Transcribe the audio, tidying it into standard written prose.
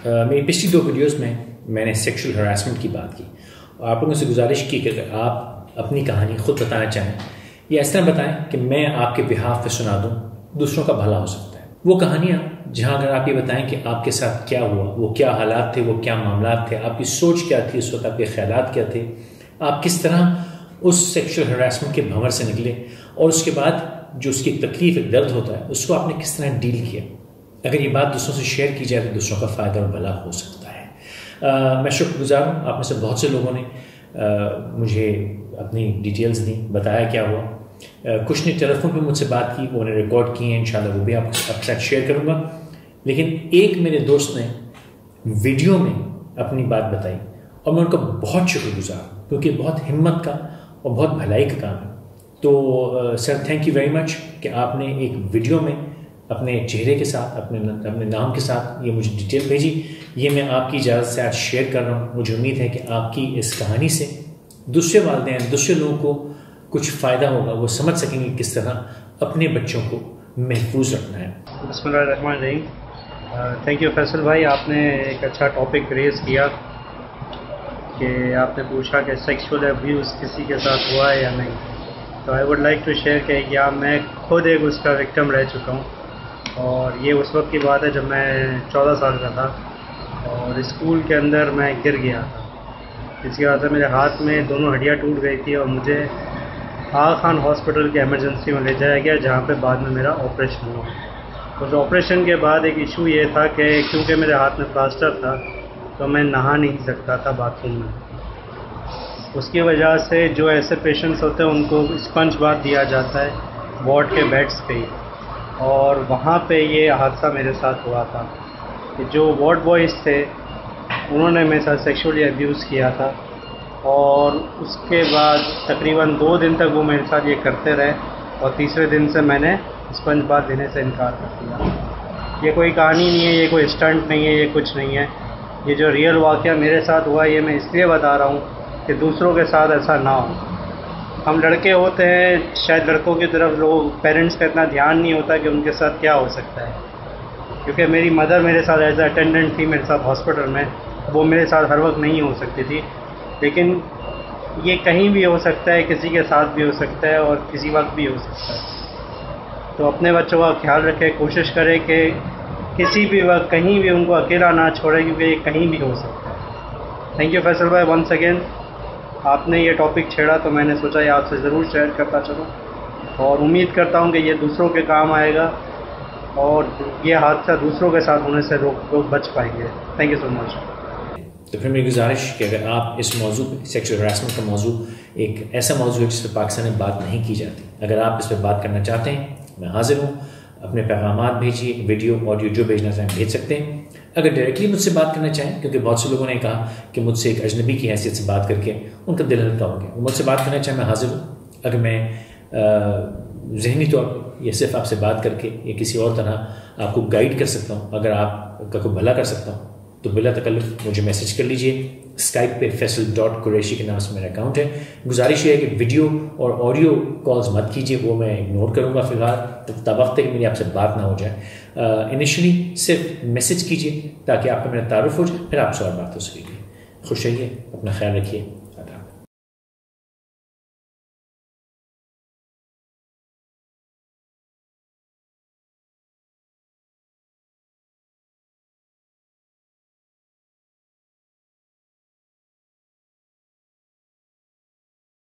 میری پچھلی 2 ویڈیوز میں نے سیکشل ہراسمنٹ کی بات کی اور آپ لوگوں سے گزارش کی کہ اگر آپ اپنی کہانی خود بتانا چاہیں یا اس طرح بتائیں کہ میں آپ کے بہاف پہ سنا دوں، دوسروں کا بھلا ہو سکتا ہے۔ وہ کہانیاں جہاں اگر آپ یہ بتائیں کہ آپ کے ساتھ کیا ہوا، وہ کیا حالات تھے، وہ کیا معاملات تھے، آپ کی سوچ کیا تھی اس وقت، آپ کے خیالات کیا تھے، آپ کس طرح اس سیکشل ہراسمنٹ کے بھنور سے نکلے، اور اس کے بعد جو اس کی تکلیف ایک درد ہوتا ہے اس کو آپ نے کس طرح ڈیل کیا، اگر یہ بات دوسروں سے شیئر کی جائے تو دوسروں کا فائدہ اور بھلا ہو سکتا ہے۔ میں شکر گزار ہوں، آپ میں سے بہت سے لوگوں نے مجھے اپنی ڈیٹیلز دیں، بتایا کیا ہوا۔ کچھ نے ٹیلی فون پہ مجھ سے بات کی، وہ نے ریکارڈ کی ہیں، انشاءاللہ وہ بھی آپ کے ساتھ شیئر کروں گا۔ لیکن ایک میرے دوست نے ویڈیو میں اپنی بات بتائی اور میں ان کا بہت شکر گزار ہوں، کیونکہ بہت ہمت کا اور بہت بھلائی کا کام ہے۔ تو sir thank you very much کہ آپ نے ایک ویڈیو میں اپنے چہرے کے ساتھ، اپنے نام کے ساتھ یہ مجھے ڈیٹیل بھیجی۔ یہ میں آپ کی اجازت سے آج شیئر کر رہا ہوں۔ مجھے امید ہے کہ آپ کی اس کہانی سے دوسرے والدین، دوسرے لوگوں کو کچھ فائدہ ہوگا، وہ سمجھ سکیں گے کس طرح اپنے بچوں کو محفوظ رکھنا ہے۔ بسم اللہ الرحمن الرحیم۔ تھینک یو فیصل بھائی، آپ نے ایک اچھا ٹاپک ریز کیا کہ آپ نے پوچھا کہ سیکشول ابیوز کسی کے ساتھ ہوا ہے یا نہیں۔ تو I would like to share کہ یا میں خود ایک اس کا وکٹم رہ چکا ہوں، اور یہ اس وقت کی بات ہے جب میں 14 سال کا تھا اور اسکول کے اندر میں گر گیا تھا۔ اس کی وجہ سے میرے ہاتھ میں دونوں ہڈیاں ٹوٹ گئی تھی اور مجھے آغا خان ہاسپٹل کے ایمرجنسی میں لے جایا گیا، جہاں پہ بعد میں میرا آپریشن ہوا۔ اس آپریشن کے بعد ایک ایشو یہ تھا کہ کیونکہ میرے ہاتھ میں پلاسٹر تھا تو میں نہا نہیں سکتا تھا باتھ روم میں۔ اس کی وجہ سے جو ایسے پیشنٹس ہوتے ہیں ان کو اسپنج باتھ دیا جاتا ہے وارڈ کے بیڈس پہ ہی، اور وہاں پہ یہ حادثہ میرے ساتھ ہوا تھا کہ جو وارڈ بوائز تھے انہوں نے میرے ساتھ سیکشولی ابیوز کیا تھا، اور اس کے بعد تقریباً 2 دن تک وہ میرے ساتھ یہ کرتے رہے، اور تیسرے دن سے میں نے اسپنج باتھ دینے سے انکار کر دیا۔ یہ کوئی کہانی نہیں ہے، یہ کوئی اسٹنٹ نہیں ہے، یہ کچھ نہیں ہے، یہ جو ریئل واقعہ میرے ساتھ ہوا یہ میں اس لیے بتا رہا ہوں کہ دوسروں کے ساتھ ایسا نہ ہو۔ ہم لڑکے ہوتے ہیں، شاید لڑکوں کی طرف لوگ پیرنٹس کا اتنا دھیان نہیں ہوتا کہ ان کے ساتھ کیا ہو سکتا ہے، کیونکہ میری مدر میرے ساتھ ایز اے اٹینڈنٹ تھی میرے ساتھ ہاسپٹل میں، وہ میرے ساتھ ہر وقت نہیں ہو سکتی تھی، لیکن یہ کہیں بھی ہو سکتا ہے، کسی کے ساتھ بھی ہو سکتا ہے اور کسی وقت بھی ہو سکتا ہے۔ تو اپنے بچوں کا خیال رکھے، کوشش کرے کہ کسی بھی وقت کہیں بھی ان کو اکیلا نہ چھوڑے، کیونکہ یہ کہیں بھی ہو سکتا ہے۔ تھینک یو فیصل بھائی ونس اگین، آپ نے یہ ٹاپک چھیڑا تو میں نے سوچا یہ آپ سے ضرور شیئر کرتا چلوں، اور امید کرتا ہوں کہ یہ دوسروں کے کام آئے گا اور یہ حادثہ دوسروں کے ساتھ ہونے سے لوگ بچ پائیں گے۔ تھینک یو سو مچ۔ تو پھر میری گزارش کہ اگر آپ اس موضوع پہ، سیکشل ہراسمنٹ کا موضوع ایک ایسا موضوع ہے جس پہ پاکستان میں بات نہیں کی جاتی، اگر آپ اس پہ بات کرنا چاہتے ہیں میں حاضر ہوں، اپنے پیغامات بھیجیے، ویڈیو آڈیو جو بھیجنا چاہیں بھیج سکتے ہیں۔ اگر ڈائریکٹلی مجھ سے بات کرنا چاہیں، کیونکہ بہت سے لوگوں نے کہا کہ مجھ سے ایک اجنبی کی حیثیت سے بات کر کے ان کا دل ہلکا ہو گیا، وہ مجھ سے بات کرنا چاہیں میں حاضر ہوں۔ اگر میں ذہنی طور پر یا صرف آپ سے بات کر کے یا کسی اور طرح آپ کو گائیڈ کر سکتا ہوں، اگر آپ کا کوئی بھلا کر سکتا ہوں تو بلا تکلف مجھے میسج کر لیجئے۔ اسکائپ پہ faisal.qureshi کے نام سے میرا اکاؤنٹ ہے۔ گزارش یہ ہے کہ ویڈیو اور آڈیو کالز مت کیجیے، وہ میں اگنور کروں گا فی الحال تب وقت ہے کہ میری آپ سے بات نہ ہو جائے۔ انیشلی صرف میسج کیجیے تاکہ آپ کا میرا تعارف ہو جائے، پھر آپ سے اور بات ہو سکے گی۔ خوش رہیے، اپنا خیال رکھیے۔